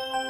Hello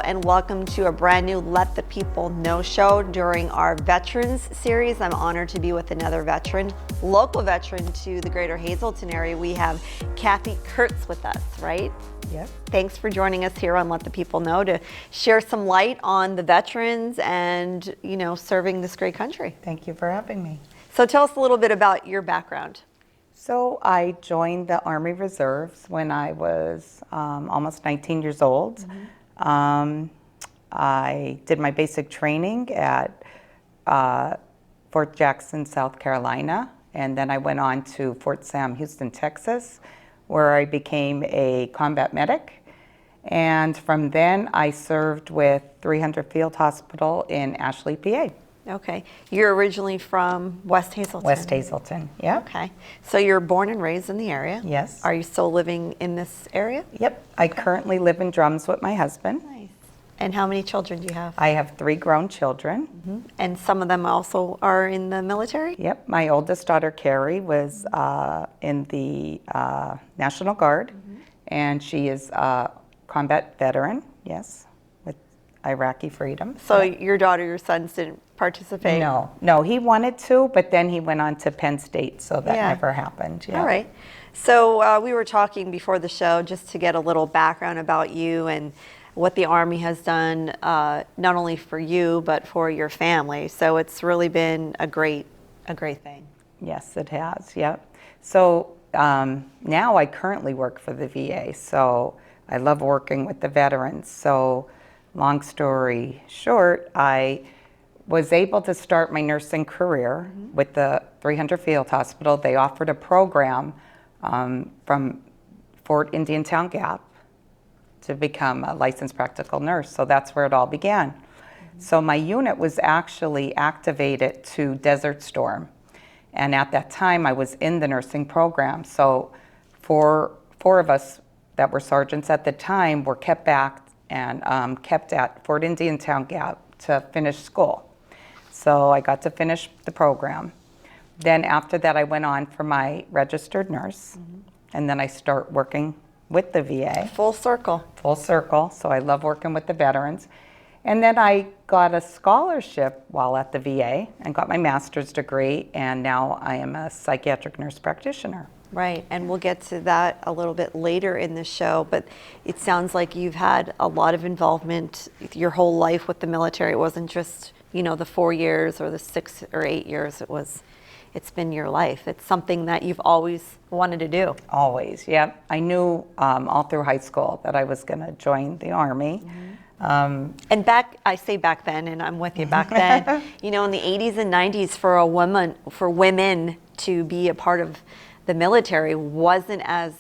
and welcome to a brand new Let the People Know show during our Veterans series. I'm honored to be with another veteran, local veteran to the greater Hazleton area. We have Cathy Kurtz with us, right? Yep. Thanks for joining us here on Let the People Know to share some light on the veterans and, serving this great country. Thank you for having me. So tell us a little bit about your background. So I joined the Army Reserves when I was almost 19 years old. I did my basic training at Fort Jackson, South Carolina, and then I went on to Fort Sam, Houston, Texas, where I became a combat medic. And from then I served with 300 Field Hospital in Ashley, PA. Okay. You're originally from West Hazleton? West Hazleton, yeah. Okay. So you're born and raised in the area? Yes. Are you still living in this area? Yep. I currently live in Drums with my husband. Nice. And how many children do you have? I have 3 grown children. And some of them also are in the military? Yep. My oldest daughter, Carrie, was in the National Guard, and she is a combat veteran, yes, with Iraqi freedom. So your daughter, your sons didn't participate? No, he wanted to, but then he went on to Penn State, so that Yeah. never happened. Yeah. All right. So we were talking before the show just to get a little background about you and what the Army has done, not only for you, but for your family. So it's really been a great thing. Yes, it has, yep. So now I currently work for the VA, so I love working with the veterans. So long story short, I was able to start my nursing career with the 300 Field Hospital. They offered a program from Fort Indiantown Gap to become a licensed practical nurse. So that's where it all began. So my unit was actually activated to Desert Storm. And at that time, I was in the nursing program. So four of us that were sergeants at the time were kept back and kept at Fort Indiantown Gap to finish school. So I got to finish the program. Then after that, I went on for my registered nurse, and then I start working with the VA. Full circle. Full circle, so I love working with the veterans. And then I got a scholarship while at the VA and got my master's degree, and now I am a psychiatric nurse practitioner. Right, and we'll get to that a little bit later in the show, but it sounds like you've had a lot of involvement your whole life with the military. It wasn't just, the 4 years or the 6 or 8 years. It's been your life. It's something that you've always wanted to do. Always, yeah. I knew all through high school that I was going to join the Army. And I say back then, and I'm with you back then, in the 80s and 90s for women to be a part of the military wasn't as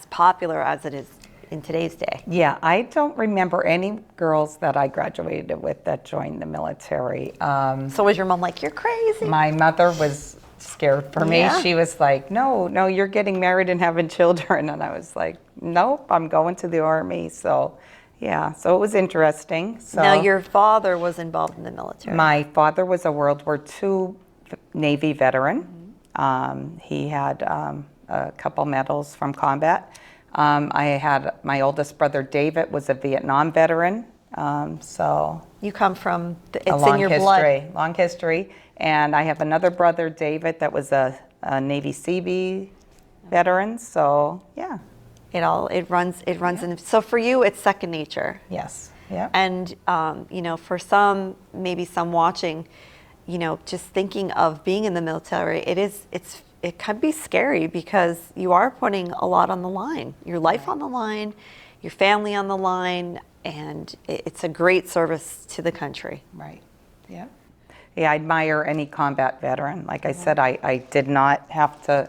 popular as it is in today's day. Yeah, I don't remember any girls that I graduated with that joined the military. So was your mom like, you're crazy? My mother was scared for me. Yeah. She was like, no, you're getting married and having children. And I was like, nope, I'm going to the Army. So yeah, so it was interesting. So now your father was involved in the military. My father was a World War II Navy veteran. He had a couple medals from combat. I had my oldest brother David was a Vietnam veteran. So you come from it's a long in your history, blood. long history. And I have another brother David that was a Navy Seabee veteran. So yeah, it runs in. So for you, it's second nature. Yes. Yeah. And for some, maybe some watching, just thinking of being in the military, it can be scary because you are putting a lot on the line, your life on the line, your family on the line, and it's a great service to the country. Right. Yeah. Yeah, I admire any combat veteran. Like I said, I did not have to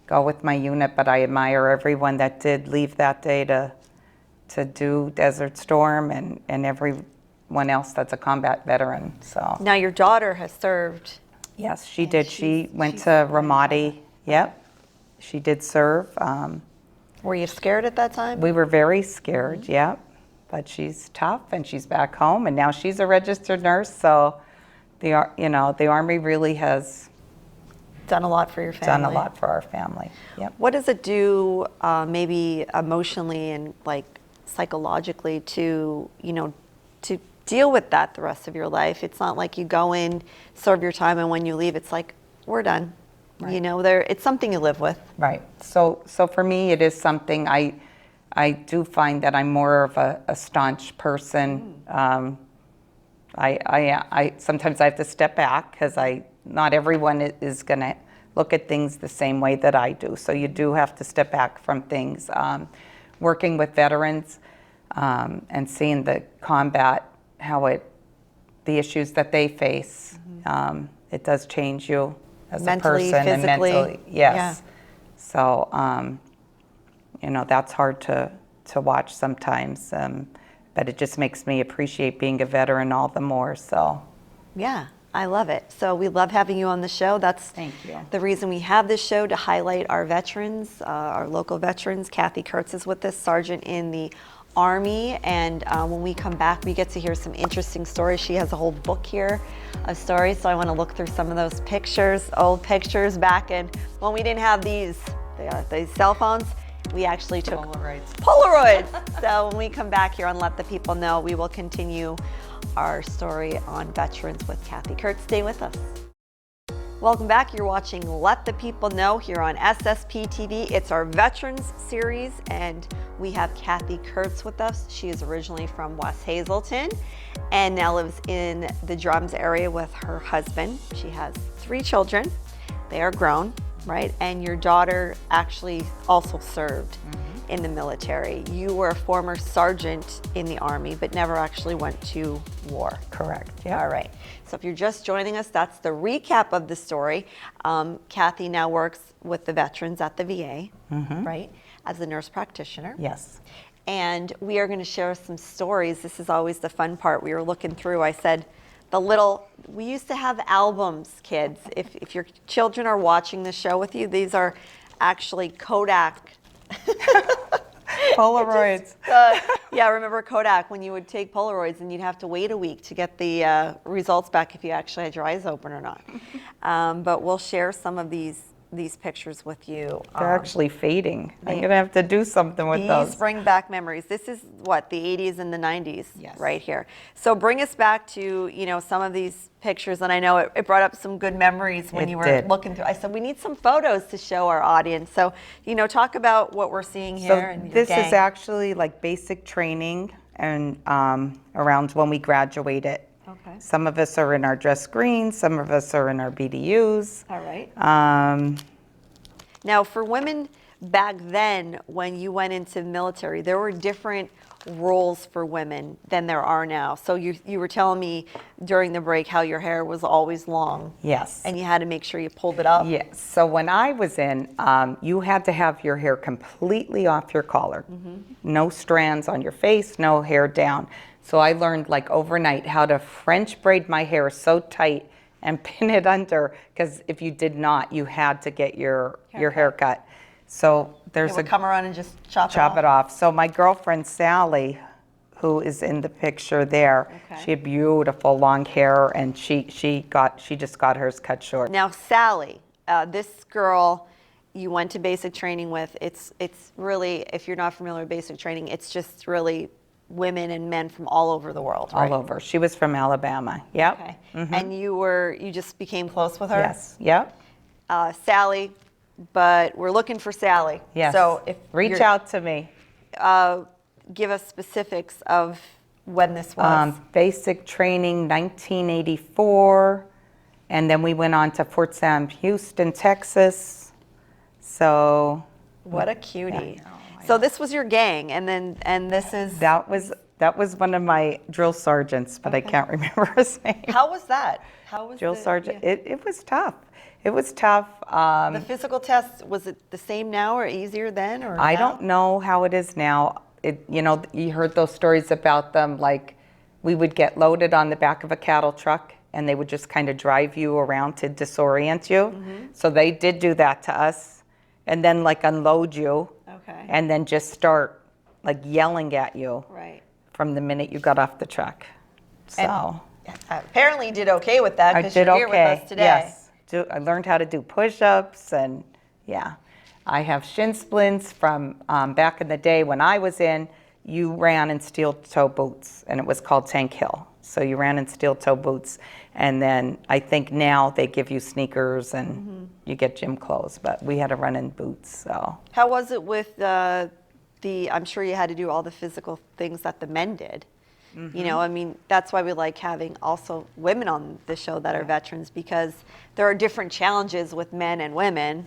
go with my unit, but I admire everyone that did leave that day to do Desert Storm and everyone else that's a combat veteron. So now your daughter has served. Yes, she did. She went to Ramadi. Yep, she did serve. Were you scared at that time? We were very scared, yep. But she's tough and she's back home and now she's a registered nurse. So the Army really has done a lot for your family. Done a lot for our family. Yep. What does it do, maybe emotionally and like psychologically, to to deal with that the rest of your life? It's not like you go in, serve your time, and when you leave, it's like, we're done. Right. It's something you live with. Right. So for me, it is something I do find that I'm more of a staunch person. I sometimes I have to step back because not everyone is going to look at things the same way that I do. So you do have to step back from things. Working with veterans and seeing the combat, the issues that they face, it does change you as Mentally, a person physically. and mentally. Yes. Yeah. So that's hard to watch sometimes. But it just makes me appreciate being a veteran all the more. So, Yeah, I love it. So we love having you on the show. That's Thank you. the reason we have this show, to highlight our veterans, our local veterans. Cathy Kurtz is with us, Sergeant in the Army. And when we come back, we get to hear some interesting stories. She has a whole book here of stories. So I want to look through some of those pictures, old pictures back when we didn't have these cell phones. We actually took Polaroids. So when we come back here on Let the People Know, we will continue our story on veterans with Cathy Kurtz. Stay with us. Welcome back. You're watching Let the People Know here on SSP TV. It's our Veterans series, and we have Cathy Kurtz with us. She is originally from West Hazelton and now lives in the Drums area with her husband. She has 3 children. They are grown. Right, and your daughter actually also served in the military. You were a former sergeant in the Army, but never actually went to war. Correct. Yeah. All right. So if you're just joining us, that's the recap of the story. Cathy now works with the veterans at the VA, right, as a nurse practitioner. Yes. And we are going to share some stories. This is always the fun part. We were looking through. I said, we used to have albums, kids. If your children are watching the show with you, these are actually Kodak. Polaroids. Yeah, remember Kodak, when you would take Polaroids and you'd have to wait a week to get the results back if you actually had your eyes open or not. But we'll share some of these pictures with you. They're actually fading. I'm going to have to do something with those. These bring back memories. This is what, the 80s and the 90s, Yes. right here. So bring us back to, some of these pictures, and I know it brought up some good memories when It you were did. looking through. I said, we need some photos to show our audience. So, talk about what we're seeing here. So And your this gang. is actually like basic training and around when we graduated. Okay. Some of us are in our dress green, some of us are in our BDUs. All right. Um, Now, for women back then, when you went into the military, there were different roles for women than there are now. So you were telling me during the break how your hair was always long. yes. And you had to make sure you pulled it up. Yes. So when I was in, you had to have your hair completely off your collar. No strands on your face, no hair down. So I learned like overnight how to French braid my hair so tight and pin it under, because if you did not, you had to get your haircut. So there's They would come around and just chop it off. So my girlfriend Sally, who is in the picture there, Okay. she had beautiful long hair, and she just got hers cut short. Now, Sally, this girl you went to basic training with, it's really, if you're not familiar with basic training, it's just really women and men from all over the world, right? All over. She was from Alabama. Yep. Okay. And you just became close with her? Yes. Yep. Sally, but we're looking for Sally. Yes. So if reach out to me. give us specifics of when this was. Basic training 1984, and then we went on to Fort Sam Houston, Texas. So What a cutie. So this was your gang, and this is. that was one of my drill sergeants, but I can't remember his name. How was that? How was Drill the, sergeant. yeah. It was tough. It was tough. The physical test, was it the same now or easier then? Or I now? don't know how it is now. You heard those stories about them, like we would get loaded on the back of a cattle truck and they would just kind of drive you around to disorient you. So they did do that to us, and then like unload you, Okay. and then just start like yelling at you Right. from the minute you got off the truck. So Apparently you did okay with that, I because did you're here okay. with us today. Yes, I learned how to do push-ups, and yeah. I have shin splints from back in the day when I was in, you ran in steel toe boots, and it was called Tank Hill. So you ran in steel toe boots, and then I think now they give you sneakers and you get gym clothes, but we had to run in boots, so. How was it with I'm sure you had to do all the physical things that the men did. You know, I mean, that's why we like having also women on the show that are veterans, because there are different challenges with men and women.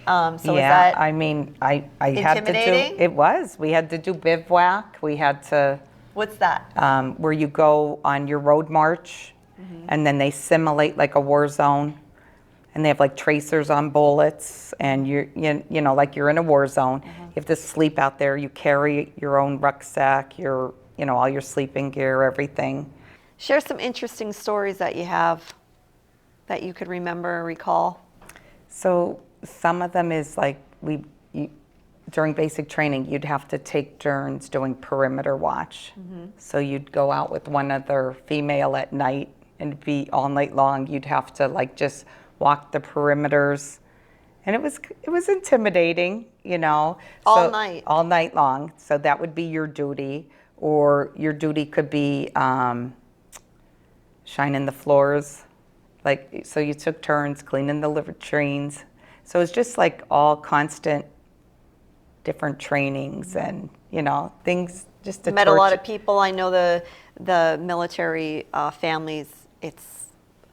So Yeah, is that I mean, I had to do, intimidating? it was. We had to do bivouac. We had to, What's that? where you go on your road march, and then they simulate like a war zone, and they have like tracers on bullets, and you know, like you're in a war zone. You have to sleep out there. You carry your own rucksack, your, you know, all your sleeping gear, everything. Share some interesting stories that you have that you could remember or recall. So some of them is like during basic training, you'd have to take turns doing perimeter watch. So you'd go out with one other female at night and be all night long. You'd have to like just walk the perimeters, and it was intimidating, you know. All night. All night long. So that would be your duty, or your duty could be shining the floors. Like, so you took turns cleaning the latrines. So it's just like all constant different trainings and, you know, things just to Met a lot torture. of people. I know the military families, it's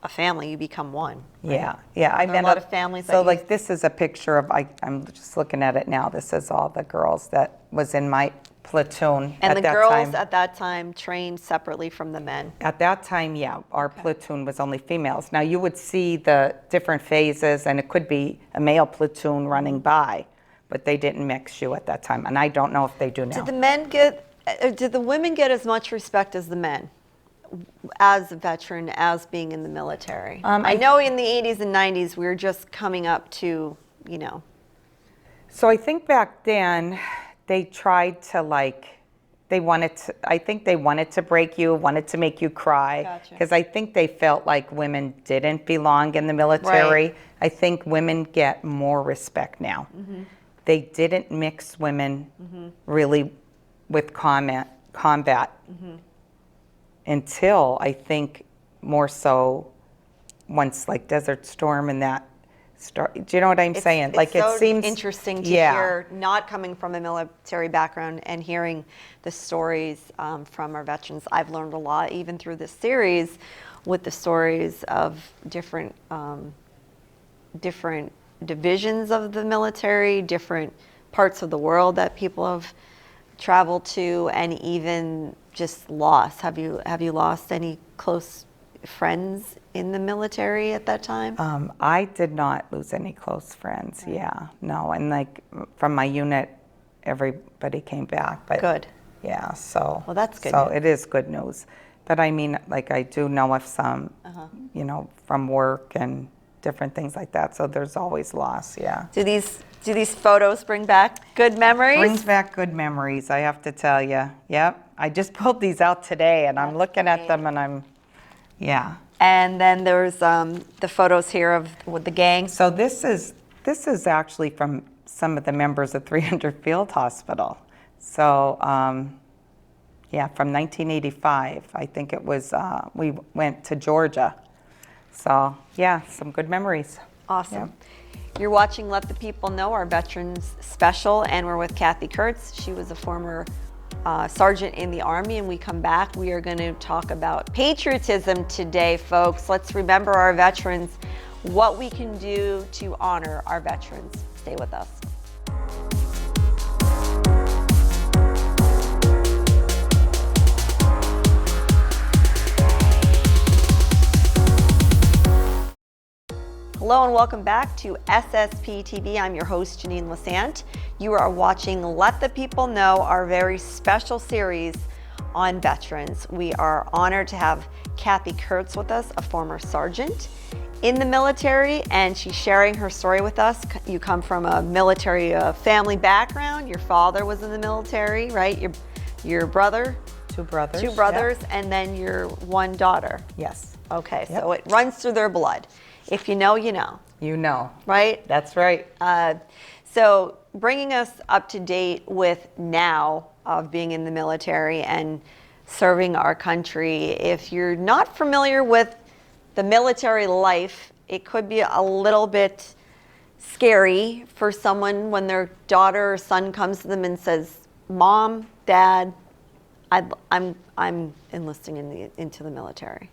a family, you become one. Yeah, yeah. I There are a met lot of families So that like this is a picture of, I'm just looking at it now. This is all the girls that was in my platoon And at the that girls time. at that time trained separately from the men. At that time, yeah, our platoon was only females. Now you would see the different phases, and it could be a male platoon running by, but they didn't mix you at that time, and I don't know if they do now. Did the women get as much respect as the men as a veteran, as being in the military? I know in the 80s and 90s we were just coming up to, you know. So I think back then they tried to I think they wanted to break you, wanted to make you cry. Gotcha. Because I think they felt like women didn't belong in the military. Right. I think women get more respect now. They didn't mix women really with combat until I think more so once like Desert Storm and that start. Do you know what I'm saying? It's Like so it seems interesting to yeah. hear, not coming from a military background and hearing the stories from our veterans. I've learned a lot even through this series with the stories of different divisions of the military, different parts of the world that people have traveled to, and even just loss. Have you lost any close friends in the military at that time? I did not lose any close friends. Right. Yeah, no, and like from my unit, everybody came back. But Good. yeah, so Well, that's good So news. it is good news. But I mean, like I do know of some, you know, from work and different things like that. So there's always loss. Yeah. Do these photos bring back good memories? Brings back good memories, I have to tell you. Yep. I just pulled these out today, and I'm That's looking at great. them, and yeah. And then there's the photos here of with the gang. So this is actually from some of the members of 300 Field Hospital. So yeah, from 1985, I think it was. We went to Georgia. So yeah, some good memories. Awesome. You're watching Let the People Know, our Veterans Special, and we're with Cathy Kurtz. She was a former sergeant in the Army, and we come back. We are going to talk about patriotism today, folks. Let's remember our veterans, what we can do to honor our veterans. Stay with us. Hello and welcome back to SSP TV. I'm your host, Jeannine Lesante. You are watching Let the People Know, our very special series on veterans. We are honored to have Cathy Kurtz with us, a former sergeant in the military, and she's sharing her story with us. You come from a military family background. Your father was in the military, right? Your brother? Two brothers. Two brothers, and then your one daughter. Yes. Okay, Yep. so it runs through their blood. If you know, you know, You know. right? That's right. So bringing us up to date with now of being in the military and serving our country. If you're not familiar with the military life, it could be a little bit scary for someone when their daughter or son comes to them and says, "Mom, Dad, I'm enlisting into the military."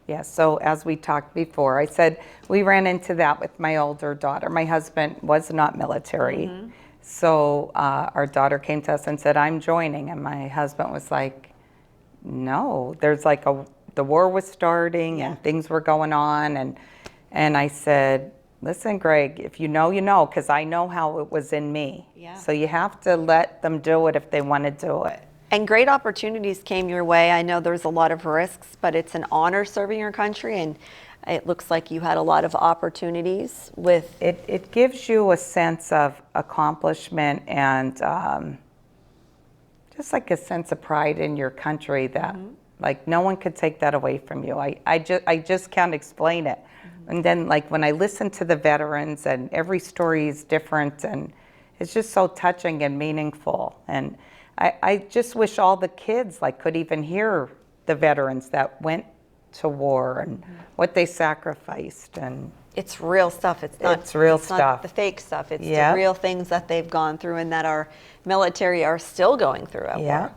Yeah, so as we talked before, I said we ran into that with my older daughter. My husband was not military. So our daughter came to us and said, "I'm joining." And my husband was like, "No, there's like the war was starting and things were going on." And I said, "Listen, Greg, if you know, you know, because I know how it was in me. Yeah. So you have to let them do it if they want to do it." And great opportunities came your way. I know there's a lot of risks, but it's an honor serving your country, and it looks like you had a lot of opportunities with. It gives you a sense of accomplishment and just like a sense of pride in your country that like no one could take that away from you. I just can't explain it. And then like when I listen to the veterans and every story is different and it's just so touching and meaningful. And I just wish all the kids like could even hear the veterans that went to war and what they sacrificed. And It's real stuff. It's not. It's real Not stuff. the fake stuff. It's Yeah. the real things that they've gone through and that our military are still going through at yeah, war.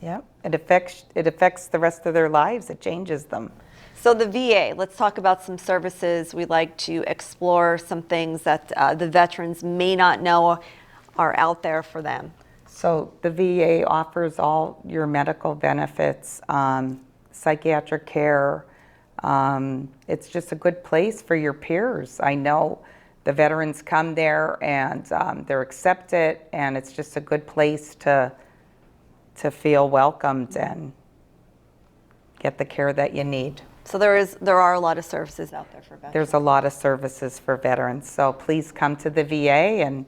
yeah, it affects the rest of their lives. It changes them. So the VA. Let's talk about some services. We like to explore some things that the veterans may not know are out there for them. So the VA offers all your medical benefits, psychiatric care. It's just a good place for your peers. I know the veterans come there and they're accepted, and it's just a good place to feel welcomed and get the care that you need. So there are a lot of services out there for veterans. There's a lot of services for veterans. So please come to the VA and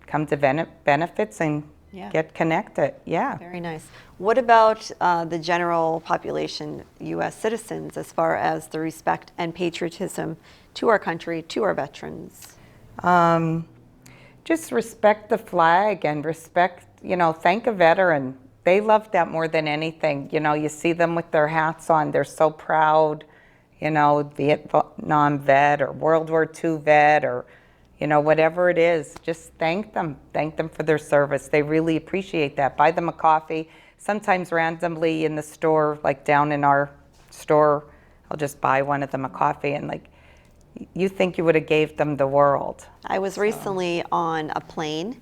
come to benefits and get connected. Yeah. Very nice. What about the general population, U.S. citizens, as far as the respect and patriotism to our country, to our veterans? Just respect the flag and respect, thank a veteran. They love that more than anything. You see them with their hats on. They're so proud, Vietnam vet or World War II vet or, whatever it is. Just thank them. Thank them for their service. They really appreciate that. Buy them a coffee. Sometimes randomly in the store, like down in our store, I'll just buy one of them a coffee and like, you think you would have gave them the world. I was recently on a plane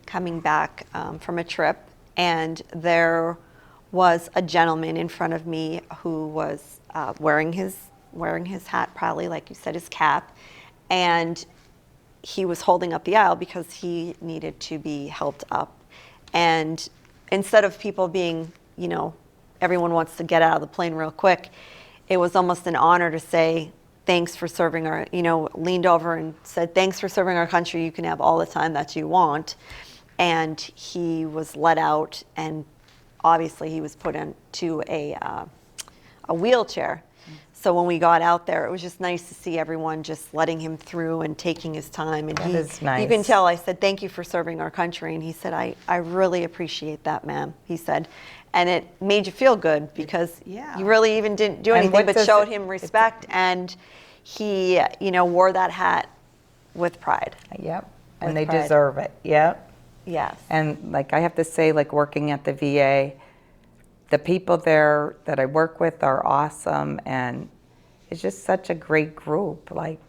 coming back from a trip, and there was a gentleman in front of me who was wearing his hat proudly, like you said, his cap, and he was holding up the aisle because he needed to be helped up. And instead of people being, everyone wants to get out of the plane real quick, it was almost an honor to say, "Thanks for serving our," leaned over and said, "Thanks for serving our country. You can have all the time that you want." And he was let out, and obviously he was put into a wheelchair. So when we got out there, it was just nice to see everyone just letting him through and taking his time. And That is nice. You can tell, I said, "Thank you for serving our country." And he said, I really appreciate that, ma'am, he said. And it made you feel good because you really even didn't do And anything what but does showed it- him respect. And he, wore that hat with pride. Yep. And With they pride. deserve it. Yep. Yes. And like I have to say, like working at the VA, the people there that I work with are awesome, and it's just such a great group. Like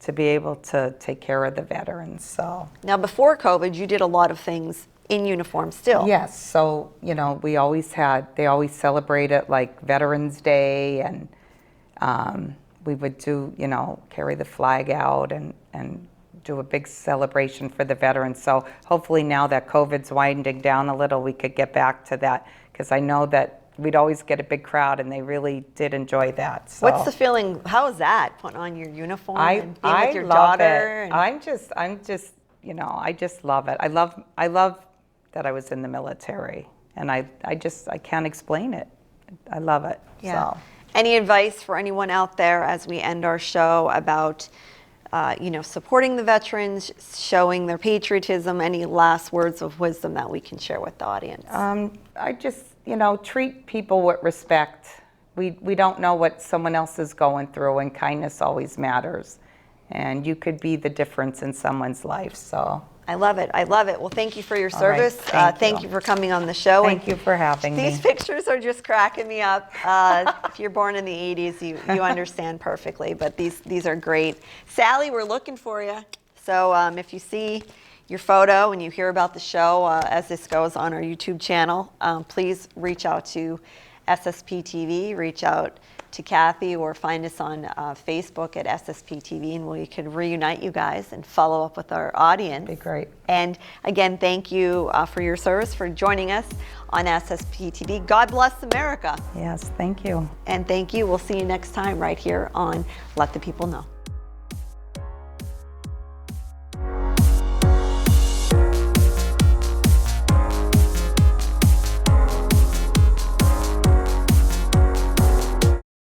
to be able to take care of the veterans. So Now, before COVID, you did a lot of things in uniform still. yes, so they always celebrated like Veterans Day, and we would do carry the flag out and do a big celebration for the veterans. So hopefully now that COVID's winding down a little, we could get back to that, because I know that we'd always get a big crowd, and they really did enjoy that. So What's the feeling? How is that, putting on your uniform and being I with your love daughter? it. I'm just I just love it. I love that I was in the military, and I can't explain it. I love it. Yeah. So. Any advice for anyone out there as we end our show about supporting the veterans, showing their patriotism? Any last words of wisdom that we can share with the audience? I just, treat people with respect. We don't know what someone else is going through, and kindness always matters. And you could be the difference in someone's life. So I love it. I love it. Well, thank you for your All right. service. Thank You for coming on the show. Thank you for having me. These pictures are just cracking me up. If you're born in the 80s, you understand perfectly, but these are great. Sally, we're looking for you. So if you see your photo and you hear about the show as this goes on our YouTube channel, please reach out to SSP TV, reach out to Cathy, or find us on Facebook at SSP TV, and we could reunite you guys and follow up with our audience. That'd be great. And again, thank you for your service, for joining us on SSP TV. God bless America. Yes, thank you. And thank you. We'll see you next time right here on Let the People Know.